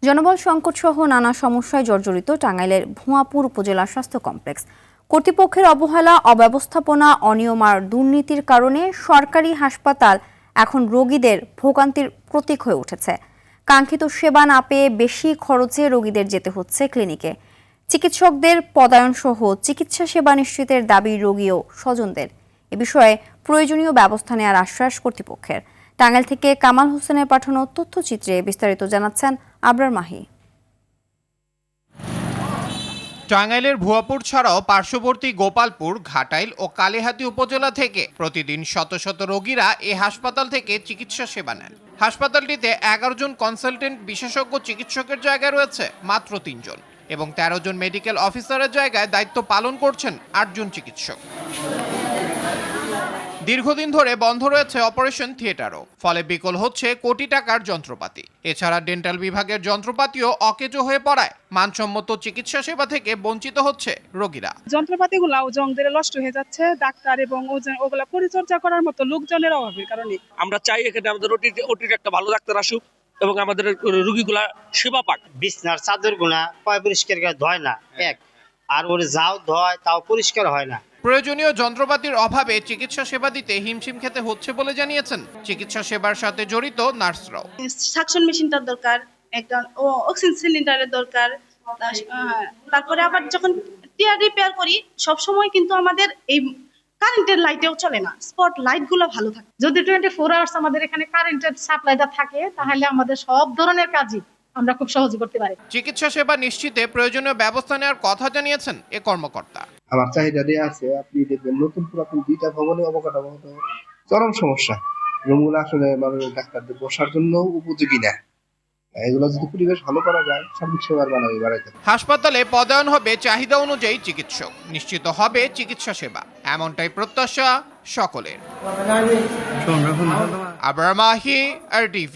জনবল সংকট সহ নানা সমস্যায় জর্জরিত টাঙ্গাইলের ভুঁয়াপুর উপজেলা স্বাস্থ্য কমপ্লেক্স। কর্তৃপক্ষের অবহেলা, অব্যবস্থাপনা, অনিয়ম আর দুর্নীতির কারণে সরকারি হাসপাতাল এখন রোগীদের ভোগান্তির প্রতীক হয়ে উঠেছে। কাঙ্ক্ষিত সেবা না পেয়ে বেশি খরচে রোগীদের যেতে হচ্ছে ক্লিনিকে। চিকিৎসকদের পদায়ন সহ চিকিৎসা সেবা নিশ্চিতের দাবি রোগী ও স্বজনদের। এ বিষয়ে প্রয়োজনীয় ব্যবস্থা নেওয়ার আশ্বাস কর্তৃপক্ষের। টাঙ্গাইল থেকে কামাল হোসেনের পাঠানো তথ্যচিত্রে বিস্তারিত জানাচ্ছেন আবরার মাহি। টাঙ্গাইলের ভুয়াপুর ছাড়াও পার্শ্ববর্তী গোপালপুর, ঘাটাইল ও কালিহাতী উপজেলা থেকে প্রতিদিন শত শত রোগীরা এ হাসপাতাল থেকে চিকিৎসা সেবা নেন। হাসপাতালটিতে 11 জন কনসালটেন্ট বিশেষজ্ঞ চিকিৎসকের জায়গায় রয়েছে মাত্র 3 জন এবং 13 জন মেডিকেল অফিসারের জায়গায় দায়িত্ব পালন করছেন 8 জন চিকিৎসক। দীর্ঘদিন ধরে বন্ধ রয়েছে অপারেশন থিয়েটারও, ফলে বিকল হচ্ছে কোটি টাকার যন্ত্রপাতি। এছাড়া ডেন্টাল বিভাগের যন্ত্রপাতিও অকেজো হয়ে পড়ায় মানসম্মত চিকিৎসা সেবা থেকে বঞ্চিত হচ্ছে রোগীরা। যন্ত্রপাতিগুলো জং ধরে নষ্ট হয়ে যাচ্ছে, ডাক্তার এবং ওগুলা পরিচর্যা করার মতো লোকজনের অভাবের কারণে। আমরা চাই এখানে আমাদের ওটির একটা ভালো ডাক্তার আসুক এবং আমাদের রোগীগুলা সেবা পাক। বিছনার চাদরগুলা পরিষ্কার করে ধয় না, এক আর ওর যাও ধয় তাও পরিষ্কার হয় না। প্রয়োজনীয় যন্ত্রপাতির অভাবে চিকিৎসা সেবা দিতে হিমশিম খেতে হচ্ছে বলে জানিয়েছেন চিকিৎসা সেবার সাথে জড়িত নার্সরাও। সাকশন মেশিনটার দরকার, একটা অক্সিজেন সিলিন্ডারের দরকার। তারপরে আবার যখন টিয়ার রিপেয়ার করি সব সময় কিন্তু আমাদের এই কারেন্টের লাইটেও চলে না, স্পট লাইট গুলো ভালো থাকে। যদি 24 আওয়ার্স আমাদের এখানে কারেন্টের সাপ্লাইটা থাকে তাহলে আমাদের সব ধরনের কাজই আমরা খুব সহজে করতে পারি। চিকিৎসা সেবা নিশ্চিতে প্রয়োজনীয় ব্যবস্থা নেওয়ার কথা জানিয়েছেন এ কর্মকর্তা। আমার চাহিদা দিয়ে আছে, আপনি দেখবেন নতুন পুরাতন দুইটা ভবনে অবকাঠামো চরম সমস্যা। রুমগুলো আসলে মানুষের ডাক্তারদের বসার জন্য উপযোগী না। এগুলো যদি পরিবেশ ভালো করা যায়, সার্বিক সেবার মান বাড়াইতে। হাসপাতালে পদায়ন হবে চাহিদা অনুযায়ী চিকিৎসক, নিশ্চিত হবে চিকিৎসা সেবা, এমনটাই প্রত্যাশা সকলের। আবরার মাহি, RTV।